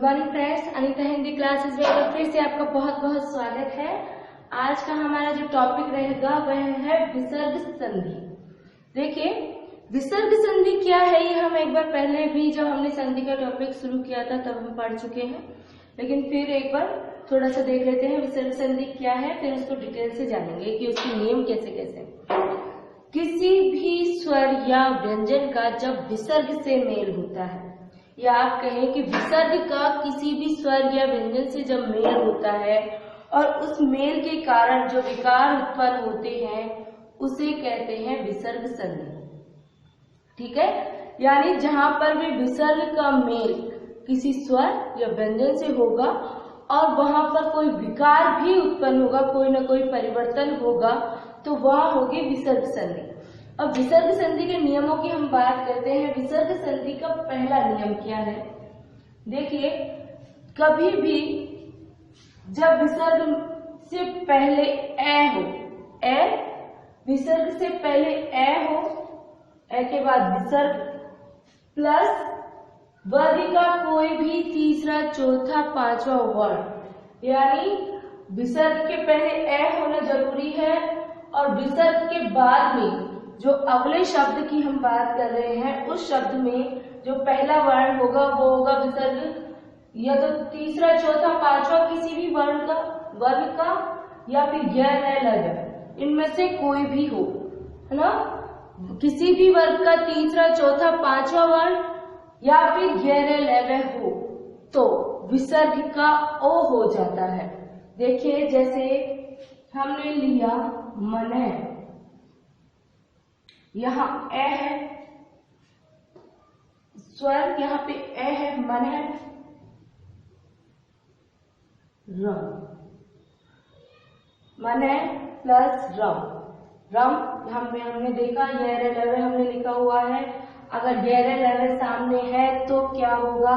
Morning friends, Anita Hindi classes में फिर से आपका बहुत बहुत स्वागत है। आज का हमारा जो टॉपिक रहेगा वह है विसर्ग संधि। देखिए, विसर्ग संधि क्या है ये हम एक बार पहले भी जब हमने संधि का टॉपिक शुरू किया था तब हम पढ़ चुके हैं, लेकिन फिर एक बार थोड़ा सा देख लेते हैं विसर्ग संधि क्या है, फिर उसको डिटेल से जानेंगे कि उसके नियम कैसे कैसे। किसी भी स्वर या व्यंजन का जब विसर्ग से मेल होता है, या आप कहें कि विसर्ग का किसी भी स्वर या व्यंजन से जब मेल होता है और उस मेल के कारण जो विकार उत्पन्न होते हैं उसे कहते हैं विसर्ग संधि। ठीक है, यानी जहां पर भी विसर्ग का मेल किसी स्वर या व्यंजन से होगा और वहां पर कोई विकार भी उत्पन्न होगा, कोई ना कोई परिवर्तन होगा, तो वह होगी विसर्ग संधि। अब विसर्ग संधि के नियमों की हम बात करते हैं। विसर्ग संधि का पहला नियम क्या है? देखिए, कभी भी जब विसर्ग से पहले ए हो, ए विसर्ग से पहले ए हो, ए के बाद विसर्ग प्लस वर्ग का कोई भी तीसरा चौथा पांचवा वर्ण, यानी विसर्ग के पहले ए होना जरूरी है और विसर्ग के बाद में जो अगले शब्द की हम बात कर रहे हैं उस शब्द में जो पहला वर्ण होगा वो होगा विसर्ग या तो तीसरा चौथा पांचवा किसी भी वर्ण का, वर्ग का, या फिर गैर लघु, इनमें से कोई भी हो, है ना। किसी भी वर्ग का तीसरा चौथा पांचवा वर्ण या फिर गैर लघु हो तो विसर्ग का ओ हो जाता है। देखिए, जैसे हमने लिया मन, यहाँ ए है, स्वर यहाँ पे ए है, मन है, रम, मन है प्लस रम, रम हमने देखा गैर लघु हमने लिखा हुआ है। अगर गैर लघु सामने है तो क्या होगा,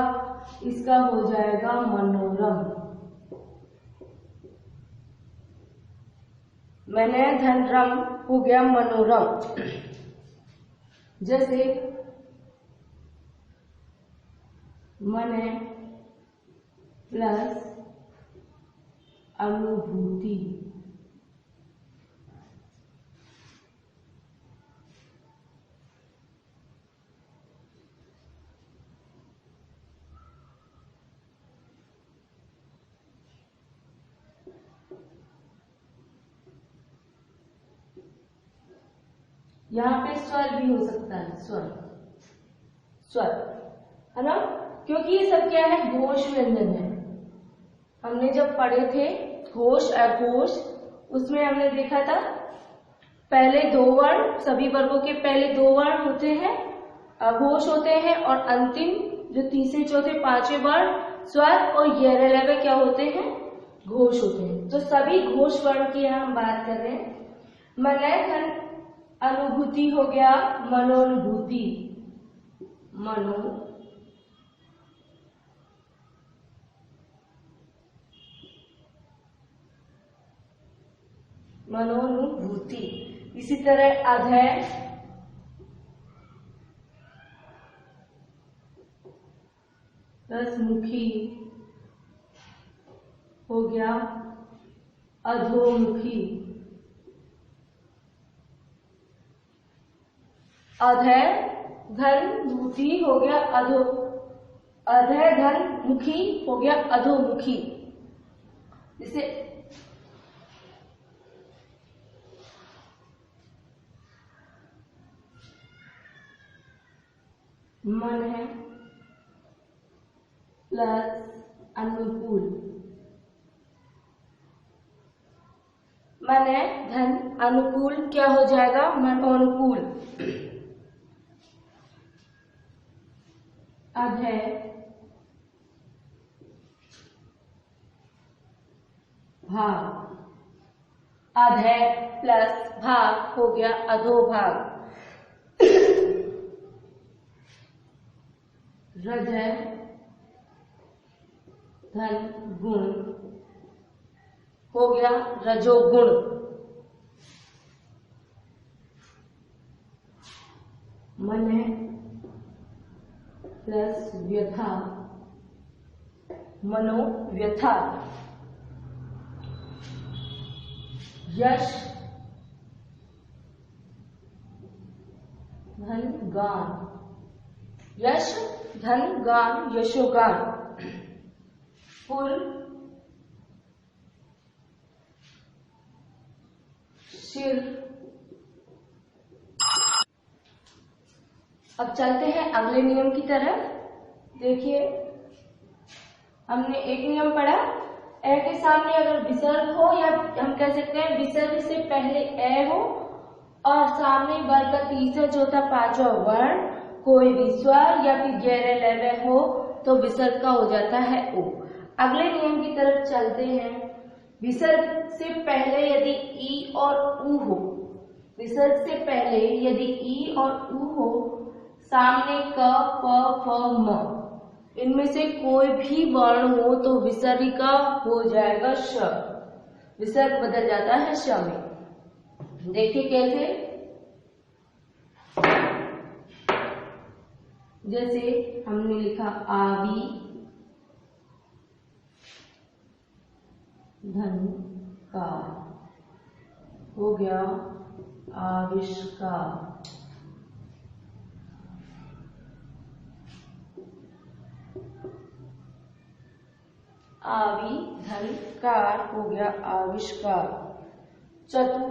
इसका हो जाएगा मनोरम। मैंने धन रम हो गया मनोरम। जैसे मन प्लस अनुभूति, यहाँ पे स्वर भी हो सकता है, स्वर स्वर, है ना, क्योंकि ये सब क्या है, घोष व्यंजन है। हमने जब पढ़े थे घोष अघोष, उसमें हमने देखा था पहले दो वर्ण, सभी वर्गों के पहले दो वर्ण होते हैं, अघोष होते हैं, और अंतिम जो तीसरे चौथे पांचवे वर्ण स्वर और गैर लघु क्या होते हैं, घोष होते हैं। तो सभी घोष वर्ण की यहाँ हम बात कर रहे हैं। मनय धन अनुभूति हो गया मनोनुभूति, मनोनुभूति। इसी तरह अधय रसमुखी हो गया अधोमुखी, अधय धन भूति हो गया अधय धन मुखी हो गया अधोमुखी। जैसे मन है प्लस अनुकूल, मन है धन अनुकूल क्या हो जाएगा, मनोनुकूल। अधय भाग, अधय प्लस भाग हो गया अधोभाग। हृदय धन गुण हो गया रजोगुण। मन प्लस व्यथा मनोव्यथा। यश धन गान, यश धन गान यशोगान। पुर शिर। अब चलते हैं अगले नियम की तरफ। देखिए, हमने एक नियम पढ़ा, ए के सामने अगर विसर्ग हो, या हम कह सकते हैं विसर्ग से पहले ए हो और सामने वर्ग का तीसरा चौथा पांचवा वर्ण कोई भी स्वर या फिर गहरे लय हो तो विसर्ग का हो जाता है ओ। अगले नियम की तरफ चलते हैं। विसर्ग से पहले यदि ई और उ हो, विसर्ग से पहले यदि ई और उ हो, सामने क प फ म, इनमें से कोई भी वर्ण हो तो विसर्ग का हो जाएगा श। विसर्ग बदल जाता है श में। देखिए कैसे, जैसे हमने लिखा आवी धन का, हो गया आविष्कार। आवी धन कार हो गया आविष्कार। चतु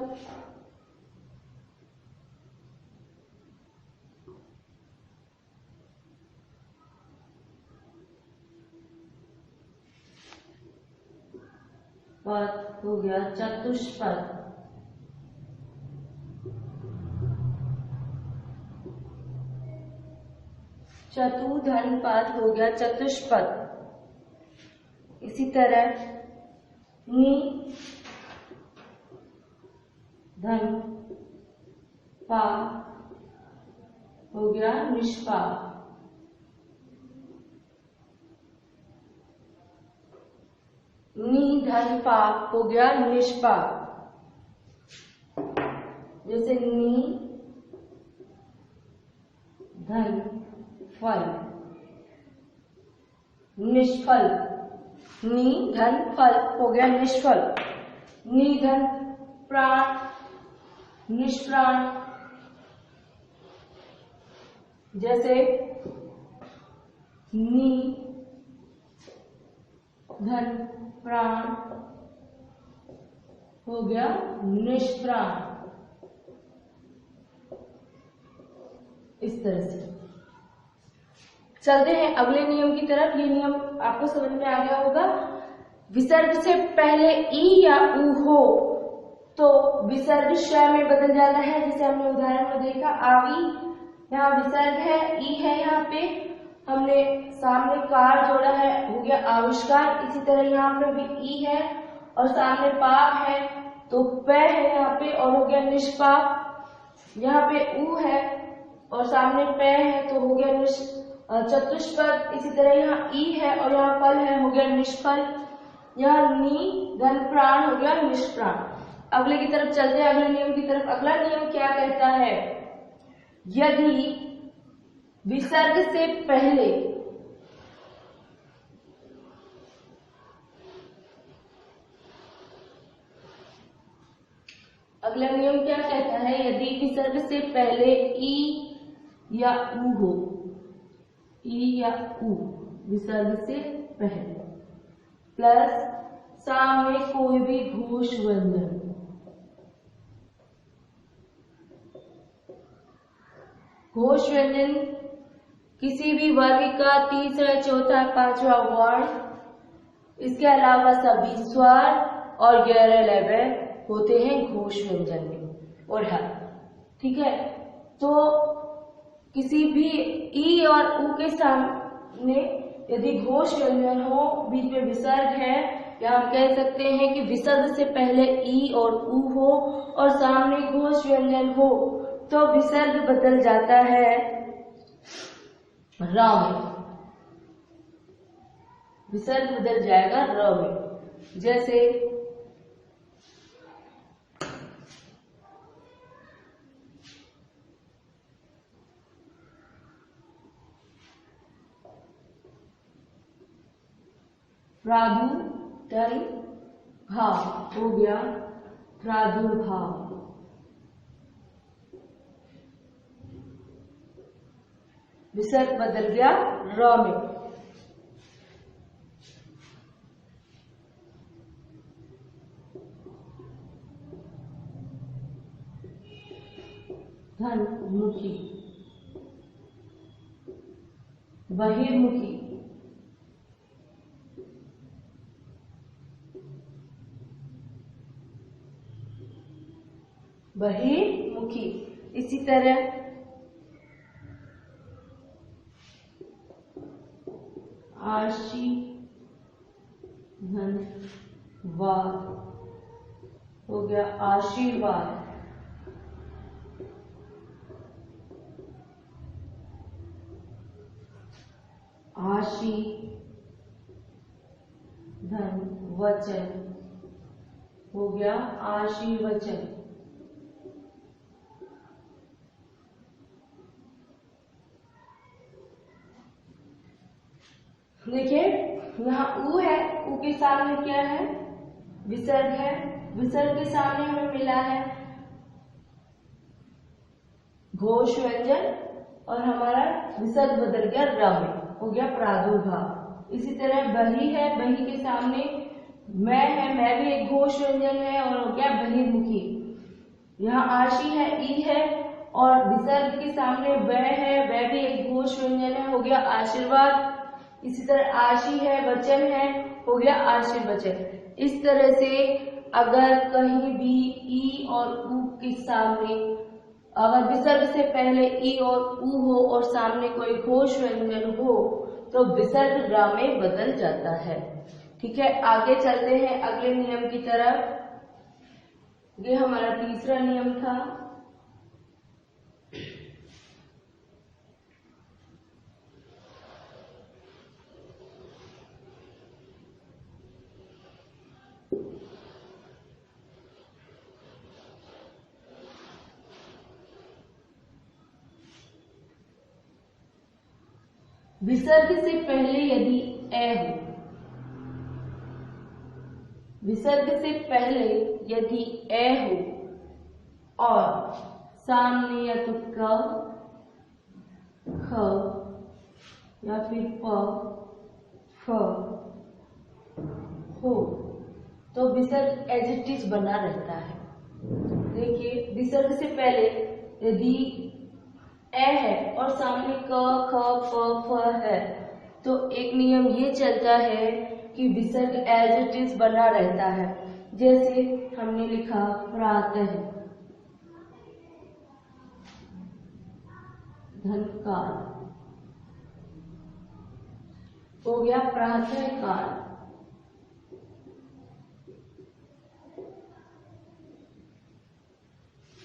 पद हो गया चतुष्पद। चतु धन पद हो गया चतुष्पद। इसी तरह नि धन पा हो गया निष्पाप। नि धन पाप हो गया निष्पाप। जैसे नि धन फल निष्फल। नि धन फल हो गया निष्फल। नि धन प्राण निष्प्राण। जैसे नि धन प्राण हो गया निष्प्राण। इस तरह से चलते हैं अगले नियम की तरफ। ये नियम आपको समझ में आ गया होगा। विसर्ग से पहले ई या उ हो तो विसर्ग श में बदल जाता है। जैसे हमने उदाहरण में देखा, आवी यहाँ विसर्ग है, ई है, यहाँ पे हमने सामने कार जोड़ा है, हो गया आविष्कार। इसी तरह यहाँ पे भी ई है और सामने पाप है तो प है यहाँ पे और हो गया निष्पाप। यहाँ पे उ है और सामने प है तो हो गया चतुष्पद। इसी तरह यहाँ ई है और यहाँ फल है, हो गया निष्फल। यहाँ नी धन प्राण हो गया निष्प्राण। अगले की तरफ चलते हैं, अगले नियम की तरफ। अगला नियम क्या कहता है, यदि विसर्ग से पहले अगला नियम क्या कहता है, यदि विसर्ग से पहले ई या उ हो, ई या उ विसर्ग से पहले प्लस सामने कोई भी घोष व्यंजन, घोष व्यंजन किसी भी वर्ग का तीसरा चौथा पांचवा वर्ण, इसके अलावा सभी स्वर और गैर लय होते हैं घोष व्यंजन में और है। ठीक है, तो किसी भी ई और उ के सामने यदि घोष व्यंजन हो, बीच में विसर्ग है, या हम कह सकते हैं कि विसर्ग से पहले ई और उ हो और सामने घोष व्यंजन हो तो विसर्ग बदल जाता है र में। विसर्ग बदल जाएगा र में। जैसे प्रादुर्भाव हो गया प्रादुर्भाव। विसर्ग बदल गया र में। धनमुखी बहिर्मुखी बहिर्मुखी। इसी तरह आशीर्वाद हो गया आशीर्वाद। वचन हो गया आशीर्वचन। देखिए यहाँ ऊ है, ऊ के सामने क्या है? विसर्ग है। विसर्ग के सामने हमें मिला है घोष व्यंजन और हमारा विसर्ग बदल गया र में, हो गया प्रादुर्भाव। इसी तरह बही है, बही के सामने मैं है, मैं भी एक घोष व्यंजन है और हो गया बहिर्मुखी। यहाँ आशी है, ई है और विसर्ग के सामने वह है, वह भी एक घोष व्यंजन है, हो गया आशीर्वाद। इसी तरह आशी है, वचन है, हो गया आशीर्वचन। इस तरह से अगर कहीं भी ई और ऊ के सामने अगर विसर्ग से पहले ई और ऊ हो और सामने कोई घोष व्यंजन हो तो विसर्ग र में बदल जाता है। ठीक है, आगे चलते हैं अगले नियम की तरफ। ये हमारा तीसरा नियम था। विसर्ग से पहले यदि ए हो, विसर्ग से पहले यदि ए हो और सामने या तो क, ख या फिर प, फ हो तो विसर्ग एज इट इज बना रहता है। देखिए विसर्ग से पहले यदि ए है और सामने क, ख, फ, फ है तो एक नियम ये चलता है कि विसर्ग एज इट इज बना रहता है। जैसे हमने लिखा प्रातः, धन काल हो गया प्रातः काल।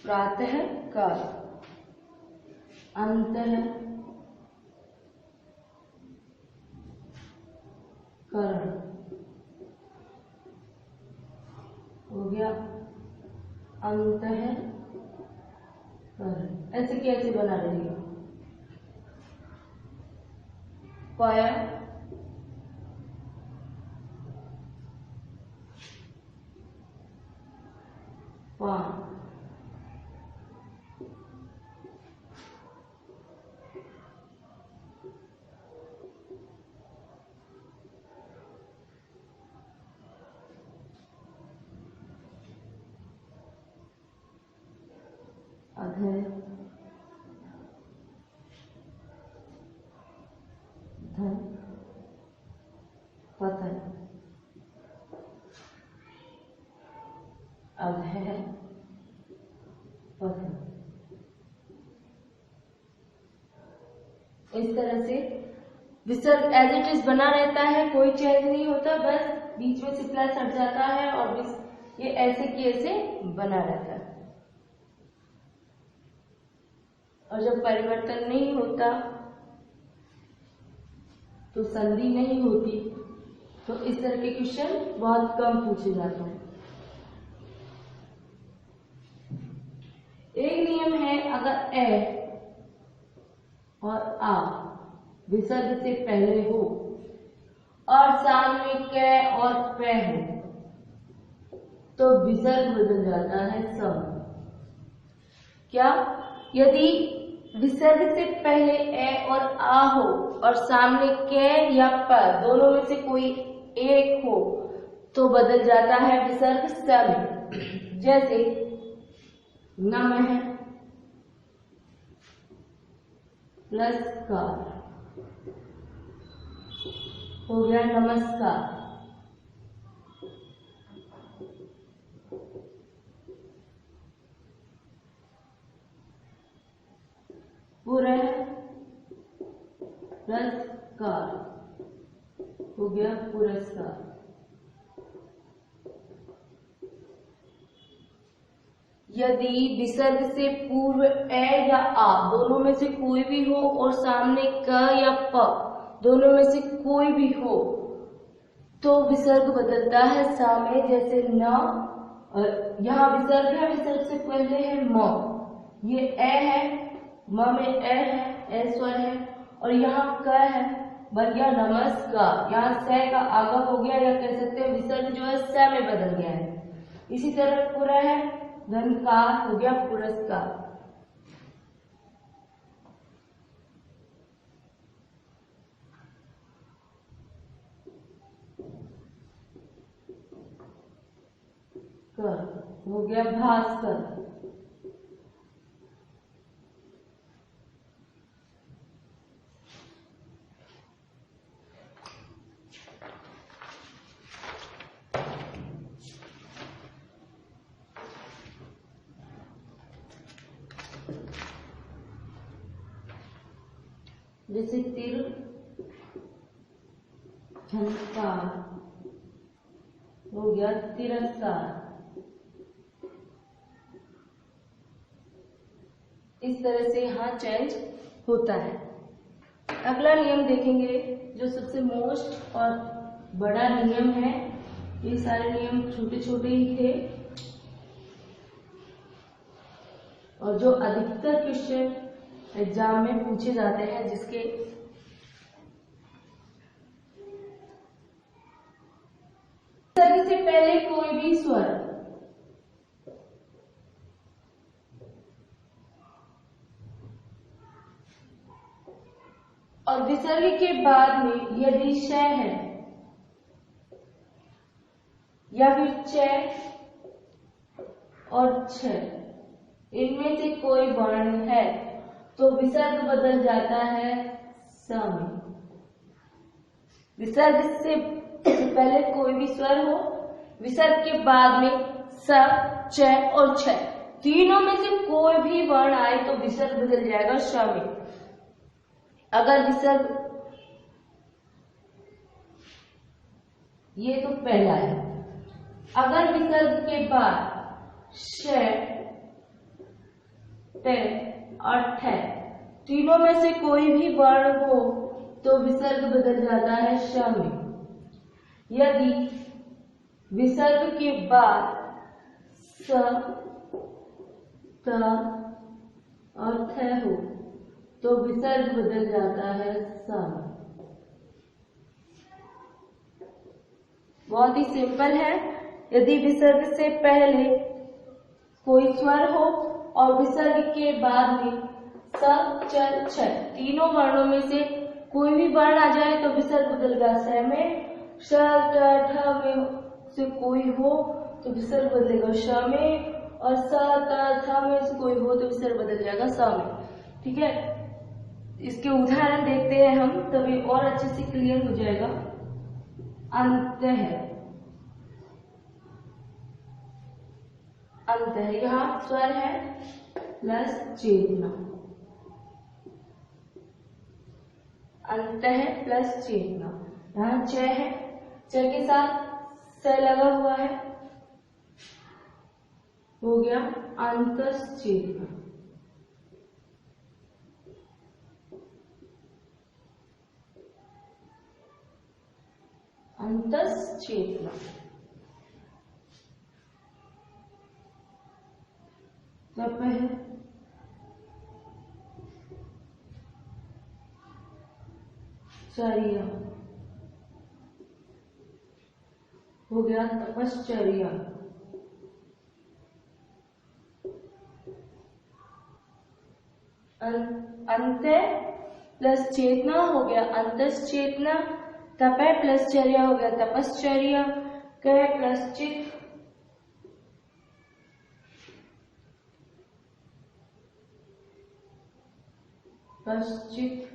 प्रातः काल। अंतःकरण हो गया अंतःकरण। ऐसे कैसे बना रहेगा? पाया पान अधर धन पतन अधर पतन। इस तरह से विसर्ग एज इट इज बना रहता है, कोई चेंज नहीं होता, बस बीच में से प्लस हट जाता है और ये ऐसे की ऐसे बना रहता है। और जब परिवर्तन नहीं होता तो संधि नहीं होती, तो इस तरह के क्वेश्चन बहुत कम पूछे जाते हैं। एक नियम है, अगर ए और आ विसर्ग से पहले हो और सामने कै और पै हो तो विसर्ग बदल जाता है सम। क्या? यदि विसर्ग से पहले ए और आ हो और सामने कै या प दोनों में से कोई एक हो तो बदल जाता है विसर्ग स में। जैसे नमः प्लस कार हो गया नमस्कार। पुरः प्लस कार हो गया पुरस्कार। यदि विसर्ग से पूर्व ए या आ दोनों में से कोई भी हो और सामने क या प दोनों में से कोई भी हो तो विसर्ग बदलता है सा में। जैसे न, यहाँ विसर्ग है, विसर्ग से पहले है म, ये ए है, म में ए है, ए स्वर है, और यहाँ क है, बन गया नमस्कार। यहाँ से का आगम हो गया, या कह सकते हैं विसर्ग जो है स में बदल गया है। इसी तरह पूरा है धन का हो गया पुरस्कार। कर हो गया भास्कर। जैसे तिर झंकार हो गया तिरस्कार। इस तरह से यहाँ चेंज होता है। अगला नियम देखेंगे जो सबसे मोस्ट और बड़ा नियम है। ये सारे नियम छोटे छोटे ही थे और जो अधिकतर क्वेश्चन एग्जाम में पूछे जाते हैं, जिसके विसर्ग से पहले कोई भी स्वर और विसर्ग के बाद में यदि श है या फिर च और छ इनमें से कोई वर्ण है तो विसर्ग बदल जाता है स में। विसर्ग से पहले कोई भी स्वर हो, विसर्ग के बाद में स, च और छ तीनों में से कोई भी वर्ण आए तो विसर्ग बदल जाएगा श में। अगर विसर्ग, ये तो पहला है, अगर विसर्ग के बाद श, ट और ठ तीनों में से कोई भी वर्ण हो तो विसर्ग बदल जाता है श में। यदि विसर्ग के बाद स, त और थ हो तो विसर्ग बदल जाता है स में। बहुत ही सिंपल है। यदि विसर्ग से पहले कोई स्वर हो और विसर्ग के बाद में स, च, छ तीनों वर्णों में से कोई भी वर्ण आ जाए तो विसर्ग बदलेगा स में। श, ट, ठ में से कोई हो तो विसर्ग बदलेगा श में, और स, त, थ में से कोई हो तो विसर्ग बदल जाएगा स में। ठीक है, इसके उदाहरण देखते हैं हम, तभी और अच्छे से क्लियर हो जाएगा। अंत है, अंत है, यहाँ स्वर है प्लस चेतना, अंत है प्लस चेतना। यहाँ च है, च के साथ स लगा हुआ है, हो गया अंतस चेतना। अंतस चेतना। तप है, चर्या, गया तपश्चर्या। अंत्य प्लस चेतना हो गया अंतश्चेतना। तपय प्लस चर्या हो गया तपश्चर्या। कय प्लस चित पश्चित।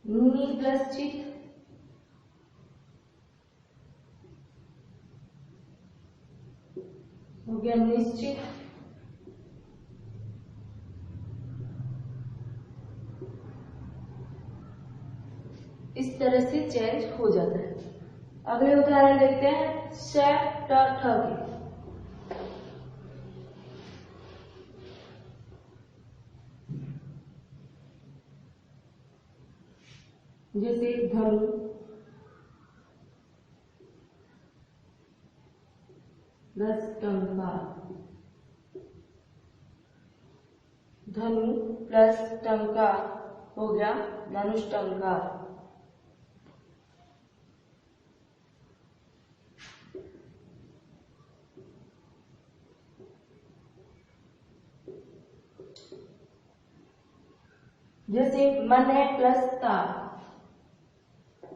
नी प्लस चित हो गया निश्चित। इस तरह से चेंज हो जाता है। अगले उदाहरण देखते हैं श ट ठ के। जैसे धनु प्लस टंकार। धनु प्लस टंकार हो गया धनुष टंकार। जैसे मने प्लस ता।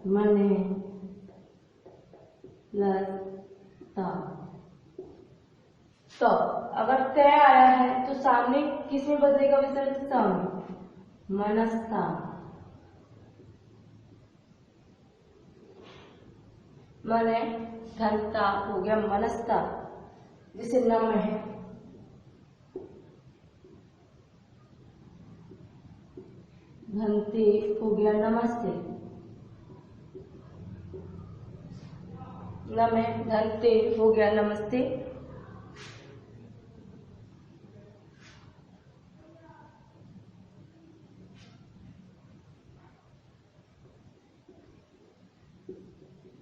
मने प्लस ता। तो अगर तय आया है तो सामने किस में बदलेगा विसर्ग? सामने मनस्ता। मने धनता हो गया मनस्ता। जैसे नम है धनते हो गया नमस्ते। नमे धनते हो गया नमस्ते।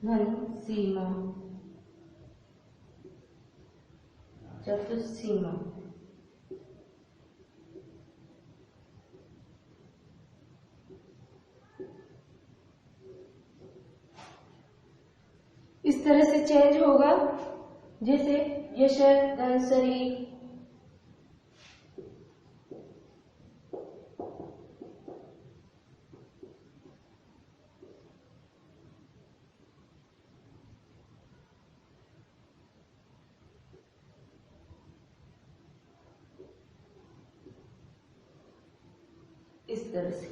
धन सीमा चतुसीमा। इस तरह से चेंज होगा। जैसे यश धनसरी। इस तरह से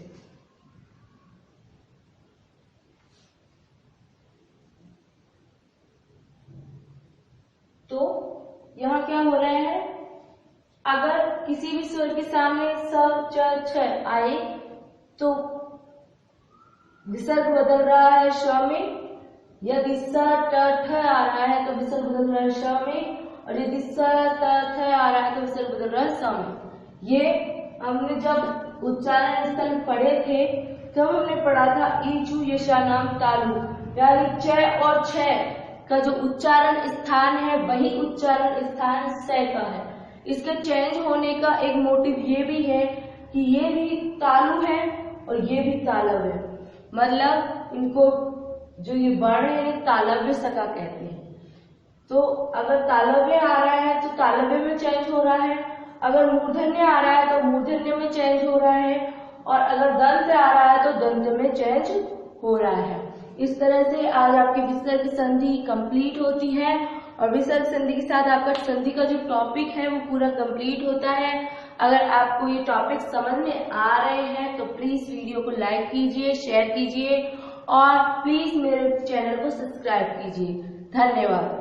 तो यहाँ क्या हो रहा है? अगर किसी भी स्वर के सामने स च छ आए तो विसर्ग बदल रहा है श में। यदि स ट ठ आ रहा है तो विसर्ग बदल रहा है श में। और यदि स त थ आ रहा है तो विसर्ग बदल रहा है स में। ये हमने जब उच्चारण स्थल पढ़े थे तब हमने पढ़ा था ईचू यशा नाम तालु, यानी च और छ का जो उच्चारण स्थान है वही उच्चारण स्थान स का है। इसके चेंज होने का एक मोटिव ये भी है कि ये भी तालु है और ये भी तालव है, मतलब इनको जो ये वर्ण है तालव्य सका कहते हैं। तो अगर तालव्य आ रहा है तो तालव्य में चेंज हो रहा है, अगर मूर्धन्य आ रहा है तो मूर्धन्य में चेंज हो रहा है, और अगर दंत आ रहा है तो दंत में चेंज हो रहा है। इस तरह से आज आपकी विसर्ग संधि कंप्लीट होती है और विसर्ग संधि के साथ आपका संधि का जो टॉपिक है वो पूरा कंप्लीट होता है। अगर आपको ये टॉपिक समझ में आ रहे हैं तो प्लीज वीडियो को लाइक कीजिए, शेयर कीजिए और प्लीज मेरे चैनल को सब्सक्राइब कीजिए। धन्यवाद।